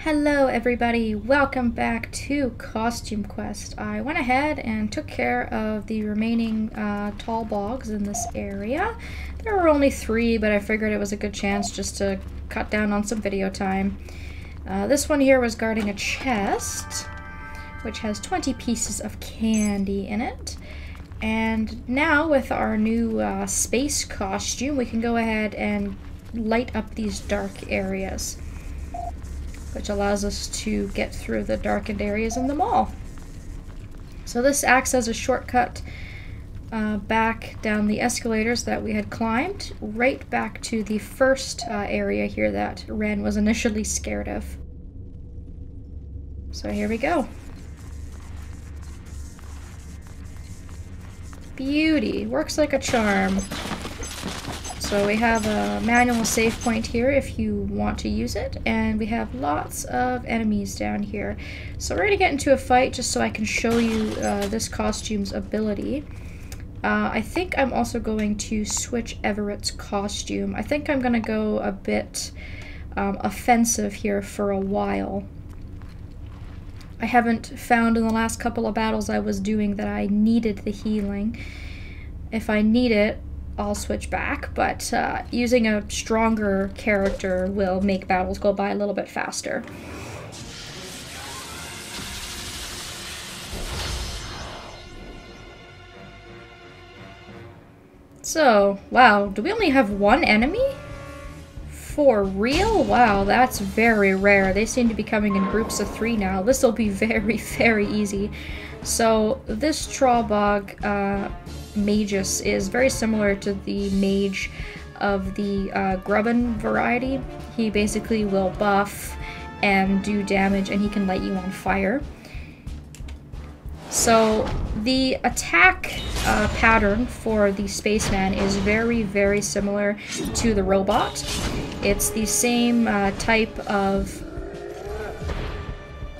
Hello everybody, welcome back to Costume Quest. I went ahead and took care of the remaining tall bogs in this area. There were only 3, but I figured it was a good chance just to cut down on some video time. This one here was guarding a chest, which has 20 pieces of candy in it. And now with our new space costume, we can go ahead and light up these dark areas, which allows us to get through the darkened areas in the mall. So this acts as a shortcut back down the escalators that we had climbed, right back to the first area here that Ren was initially scared of. So here we go. Beauty, works like a charm. So we have a manual save point here if you want to use it, and we have lots of enemies down here. So we're going to get into a fight just so I can show you this costume's ability. I think I'm also going to switch Everett's costume. I think I'm going to go a bit offensive here for a while. I haven't found in the last couple of battles I was doing that I needed the healing. If I need it, I'll switch back, but using a stronger character will make battles go by a little bit faster. So, wow, do we only have 1 enemy? For real? Wow, that's very rare. They seem to be coming in groups of 3 now. This will be very, very easy. So, this Trollbog Magus is very similar to the mage of the Grubbin variety. He basically will buff and do damage, and he can light you on fire. So the attack pattern for the spaceman is very, very similar to the robot. It's the same type of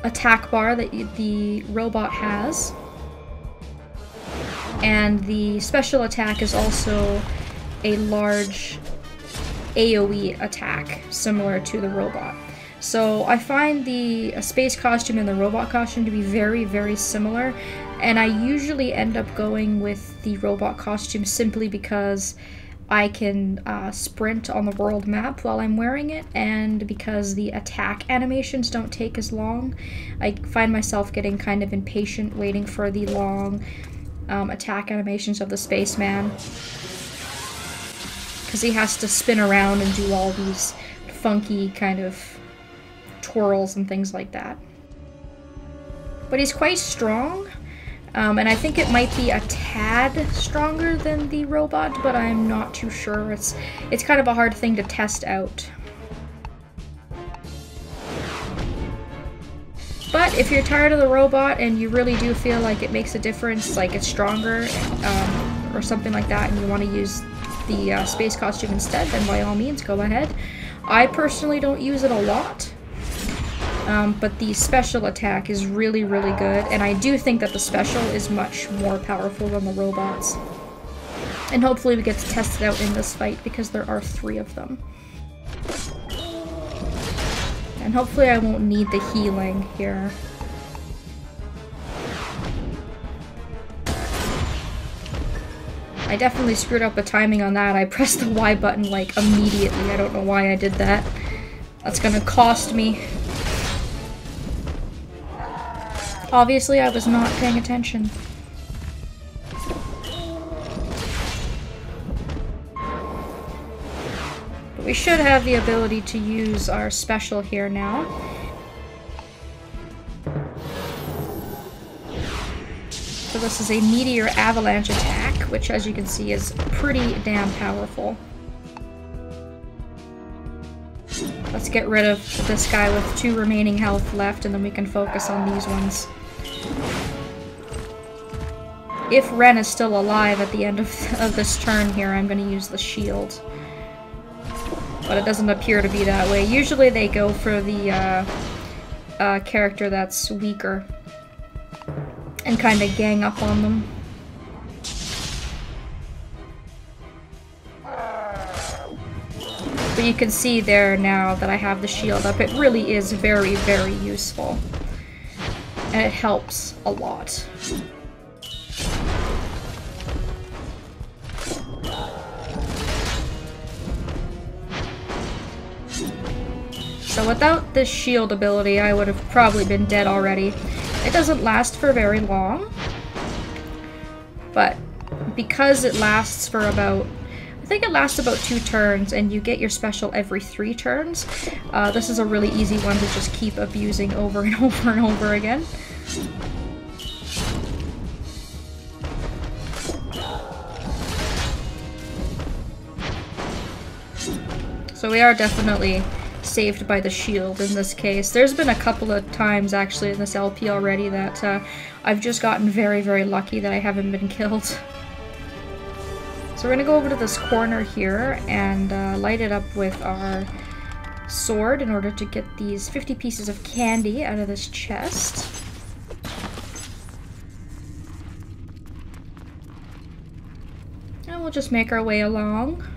attack bar that the robot has. And the special attack is also a large AoE attack, similar to the robot. So I find the space costume and the robot costume to be very, very similar, and I usually end up going with the robot costume simply because I can sprint on the world map while I'm wearing it, and because the attack animations don't take as long. I find myself getting kind of impatient waiting for the long attack animations of the spaceman, because he has to spin around and do all these funky kind of twirls and things like that. But he's quite strong, and I think it might be a tad stronger than the robot, but I'm not too sure. It's kind of a hard thing to test out. But if you're tired of the robot and you really do feel like it makes a difference, like it's stronger or something like that, and you want to use the space costume instead, then by all means go ahead. I personally don't use it a lot, but the special attack is really, really good, and I do think that the special is much more powerful than the robots. And hopefully we get to test it out in this fight, because there are 3 of them. And hopefully I won't need the healing here. I definitely screwed up the timing on that. I pressed the Y button like immediately. I don't know why I did that. That's gonna cost me. Obviously I was not paying attention. We should have the ability to use our special here now. So this is a meteor avalanche attack, which as you can see is pretty damn powerful. Let's get rid of this guy with 2 remaining health left, and then we can focus on these ones. If Ren is still alive at the end of this turn here, I'm going to use the shield. But it doesn't appear to be that way. Usually they go for the character that's weaker and kind of gang up on them. But you can see there now that I have the shield up, it really is very, very useful. And it helps a lot. So without this shield ability, I would have probably been dead already. It doesn't last for very long, but because it lasts for about, I think it lasts about 2 turns, and you get your special every 3 turns, this is a really easy one to just keep abusing over and over and over again. So we are definitely saved by the shield in this case. There's been a couple of times actually in this LP already that I've just gotten very, very lucky that I haven't been killed. So we're gonna go over to this corner here and light it up with our sword in order to get these 50 pieces of candy out of this chest. And we'll just make our way along.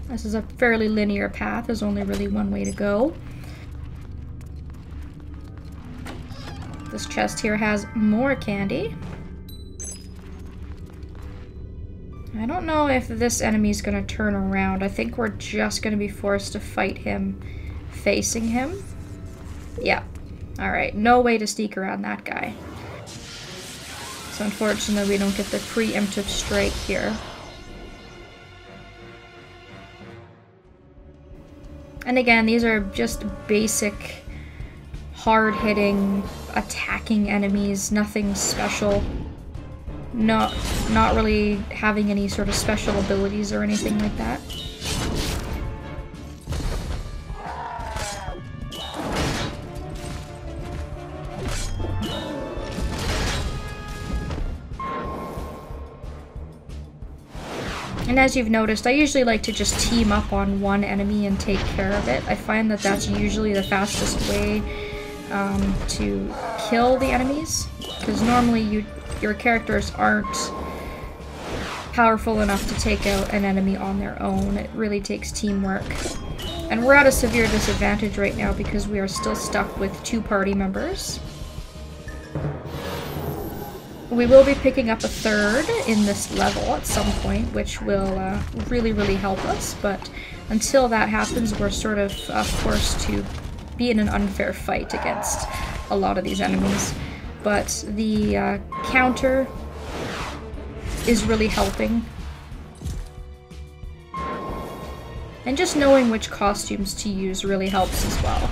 This is a fairly linear path. There's only really one way to go. This chest here has more candy. I don't know if this enemy's gonna turn around. I think we're just gonna be forced to fight him facing him. Yeah. Alright, no way to sneak around that guy. So unfortunately we don't get the preemptive strike here. And again, these are just basic, hard-hitting, attacking enemies, nothing special. Not really having any sort of special abilities or anything like that. And as you've noticed, I usually like to just team up on one enemy and take care of it. I find that that's usually the fastest way to kill the enemies, because normally your characters aren't powerful enough to take out an enemy on their own. It really takes teamwork. And we're at a severe disadvantage right now because we are still stuck with 2 party members. We will be picking up a 3rd in this level at some point, which will really, really help us, but until that happens, we're sort of forced to be in an unfair fight against a lot of these enemies. But the counter is really helping. And just knowing which costumes to use really helps as well.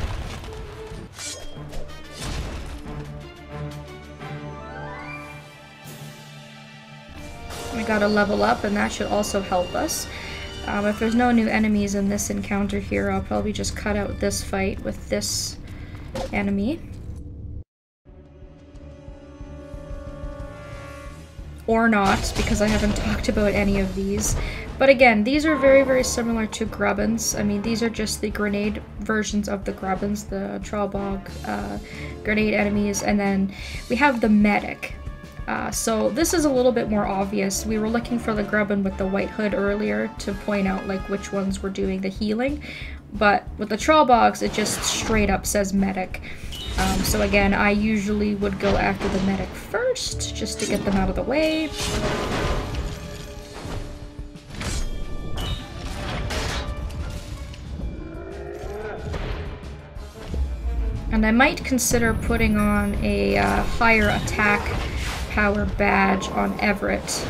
We gotta level up, and that should also help us. If there's no new enemies in this encounter here, I'll probably just cut out this fight with this enemy. Or not, because I haven't talked about any of these. But again, these are very, very similar to Grubbins. I mean, these are just the grenade versions of the Grubbins, the Trollbog grenade enemies, and then we have the medic. So this is a little bit more obvious. We were looking for the Grubbin with the white hood earlier to point out like which ones were doing the healing, but with the Trollbogs it just straight up says medic. So again, I usually would go after the medic first just to get them out of the way. And I might consider putting on a higher attack power badge on Everett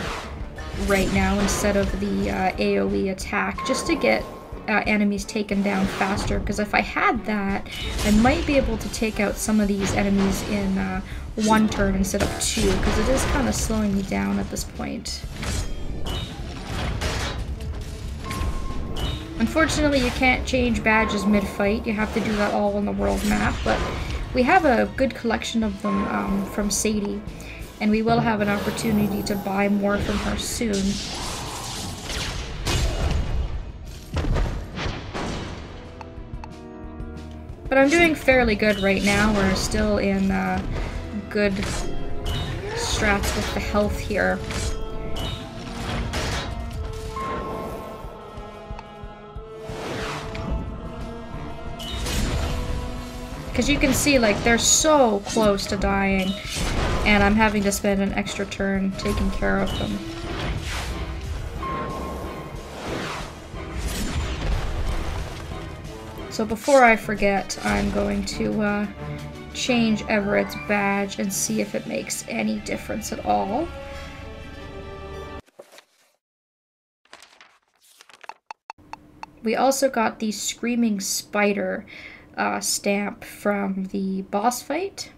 right now instead of the AoE attack, just to get enemies taken down faster, because if I had that, I might be able to take out some of these enemies in 1 turn instead of 2, because it is kind of slowing me down at this point. Unfortunately, you can't change badges mid-fight. You have to do that all on the world map, but we have a good collection of them from Sadie, and we will have an opportunity to buy more from her soon. But I'm doing fairly good right now. We're still in good strats with the health here. Because you can see, like, they're so close to dying, and I'm having to spend an extra turn taking care of them. So before I forget, I'm going to change Everett's badge and see if it makes any difference at all. We also got the Screaming Spider stamp from the boss fight,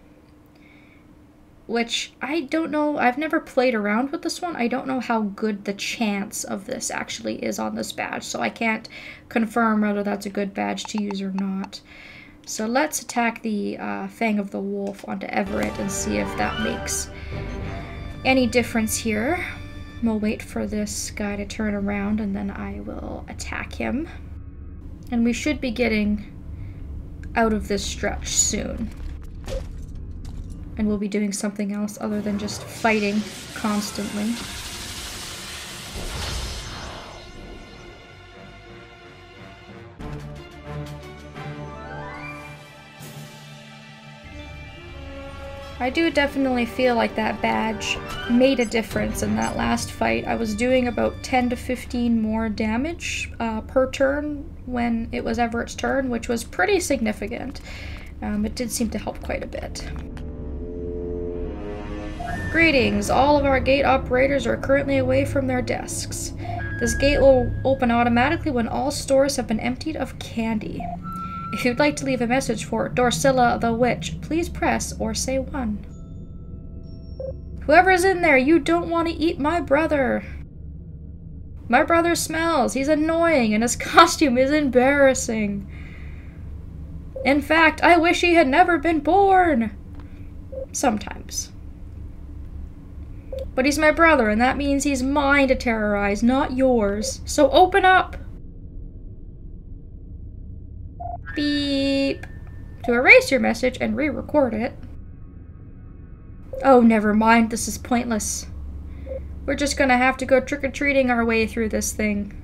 which I don't know, I've never played around with this one. I don't know how good the chance of this actually is on this badge, so I can't confirm whether that's a good badge to use or not. So let's attack the Fang of the Wolf onto Everett and see if that makes any difference here. We'll wait for this guy to turn around and then I will attack him. And we should be getting out of this stretch soon. And we'll be doing something else other than just fighting constantly. I do definitely feel like that badge made a difference in that last fight. I was doing about 10 to 15 more damage per turn when it was Everett's turn, which was pretty significant. It did seem to help quite a bit. Greetings, all of our gate operators are currently away from their desks. This gate will open automatically when all stores have been emptied of candy. If you'd like to leave a message for Dorsilla the Witch, please press or say 1. Whoever's in there, you don't want to eat my brother. My brother smells, he's annoying, and his costume is embarrassing. In fact, I wish he had never been born. Sometimes. But he's my brother, and that means he's mine to terrorize, not yours. So open up! Beep. To erase your message and re-record it. Oh, never mind, this is pointless. We're just gonna have to go trick-or-treating our way through this thing.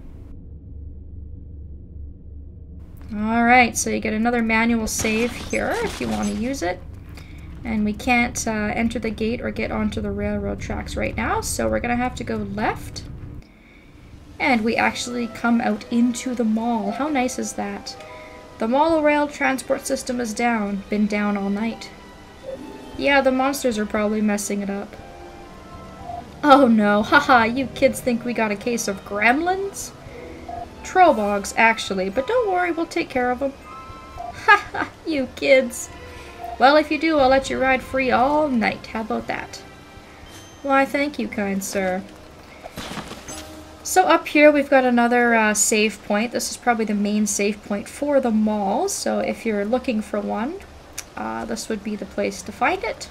Alright, so you get another manual save here if you want to use it. And we can't enter the gate or get onto the railroad tracks right now, so we're gonna have to go left. And we actually come out into the mall. How nice is that? The monorail transport system is down. Been down all night. Yeah, the monsters are probably messing it up. Oh no, haha, you kids think we got a case of gremlins? Trollbogs, actually, but don't worry, we'll take care of them. Haha, you kids. Well, if you do, I'll let you ride free all night. How about that? Why, thank you, kind sir. So up here we've got another save point. This is probably the main save point for the mall, so if you're looking for one, this would be the place to find it.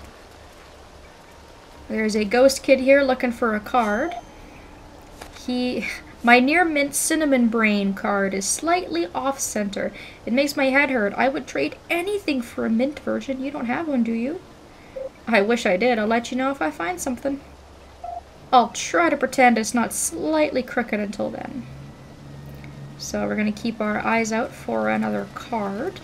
There's a ghost kid here looking for a card. My near mint cinnamon brain card is slightly off center. It makes my head hurt. I would trade anything for a mint version. You don't have one, do you? I wish I did. I'll let you know if I find something. I'll try to pretend it's not slightly crooked until then. So we're going to keep our eyes out for another card.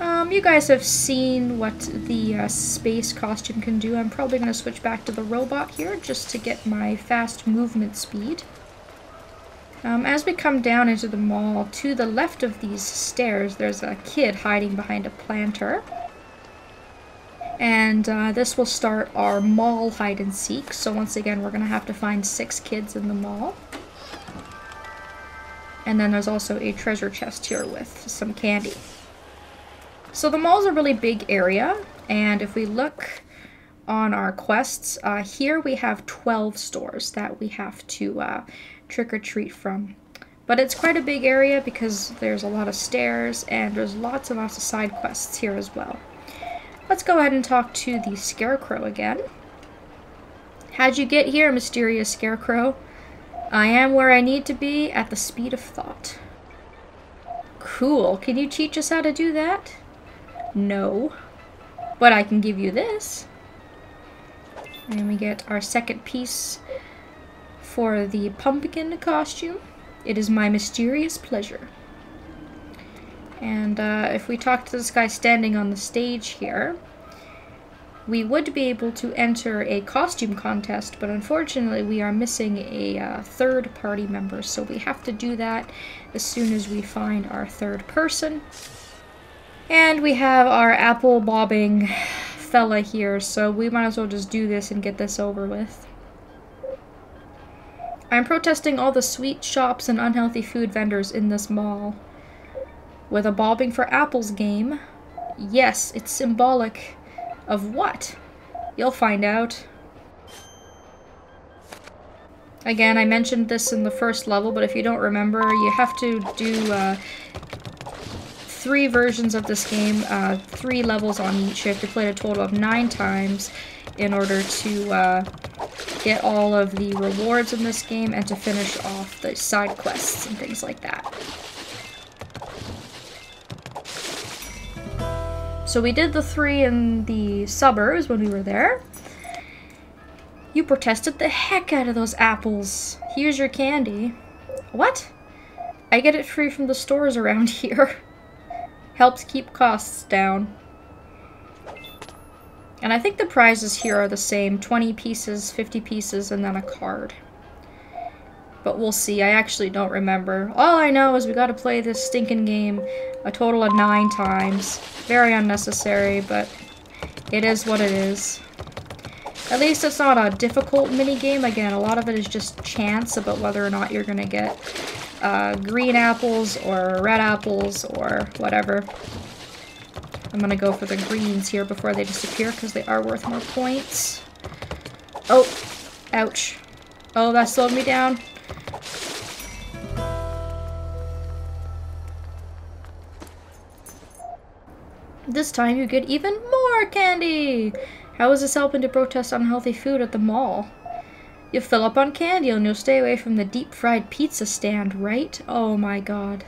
You guys have seen what the space costume can do. I'm probably going to switch back to the robot here just to get my fast movement speed. As we come down into the mall, to the left of these stairs, there's a kid hiding behind a planter. And this will start our mall hide and seek. So once again, we're going to have to find 6 kids in the mall. And then there's also a treasure chest here with some candy. So the mall's a really big area. And if we look on our quests, here we have 12 stores that we have to trick-or-treat from. But it's quite a big area because there's a lot of stairs and there's lots of side quests here as well. Let's go ahead and talk to the Scarecrow again. How'd you get here, mysterious Scarecrow? I am where I need to be at the speed of thought. Cool. Can you teach us how to do that? No. But I can give you this. And we get our second piece for the pumpkin costume. It is my mysterious pleasure. And if we talk to this guy standing on the stage here, we would be able to enter a costume contest, but unfortunately we are missing a third party member, so we have to do that as soon as we find our third person. And we have our apple bobbing fella here, so we might as well just do this and get this over with. I'm protesting all the sweet shops and unhealthy food vendors in this mall. With a bobbing for apples game. Yes, it's symbolic. Of what? You'll find out. Again, I mentioned this in the first level, but if you don't remember, you have to do 3 versions of this game, 3 levels on each. You have to play it a total of 9 times in order to get all of the rewards in this game and to finish off the side quests and things like that. So we did the 3 in the suburbs when we were there. You protested the heck out of those apples. Here's your candy. What? I get it free from the stores around here. Helps keep costs down. And I think the prizes here are the same. 20 pieces, 50 pieces, and then a card. But we'll see. I actually don't remember. All I know is we gotta play this stinking game a total of 9 times. Very unnecessary, but it is what it is. At least it's not a difficult mini-game. Again, a lot of it is just chance about whether or not you're gonna get green apples or red apples or whatever. I'm gonna go for the greens here before they disappear because they are worth more points. Oh, ouch. Oh, that slowed me down. This time you get even more candy! How is this helping to protest unhealthy food at the mall? You fill up on candy and you'll stay away from the deep-fried pizza stand, right? Oh my god.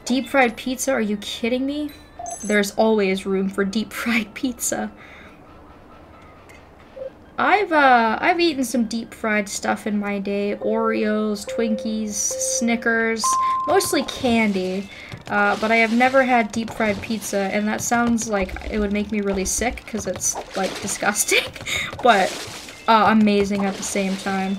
Deep-fried pizza? Are you kidding me? There's always room for deep-fried pizza. I've eaten some deep-fried stuff in my day. Oreos, Twinkies, Snickers, mostly candy. But I have never had deep-fried pizza, and that sounds like it would make me really sick because it's, like, disgusting, but amazing at the same time.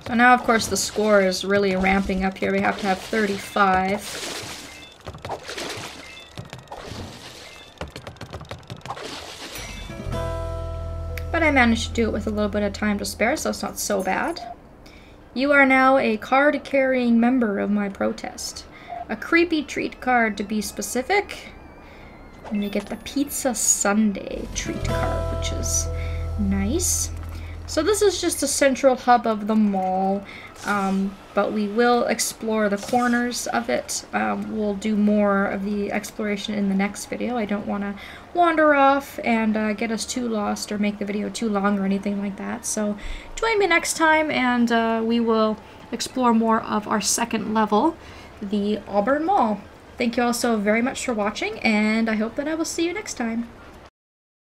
So now, of course, the score is really ramping up here. We have to have 35. But I managed to do it with a little bit of time to spare, so it's not so bad. You are now a card-carrying member of my protest. A creepy treat card, to be specific. And we get the Pizza Sundae treat card, which is nice. So this is just a central hub of the mall, but we will explore the corners of it. We'll do more of the exploration in the next video. I don't want to wander off and get us too lost or make the video too long or anything like that. So join me next time and we will explore more of our second level, the Auburn Mall. Thank you all so very much for watching, and I hope that I will see you next time.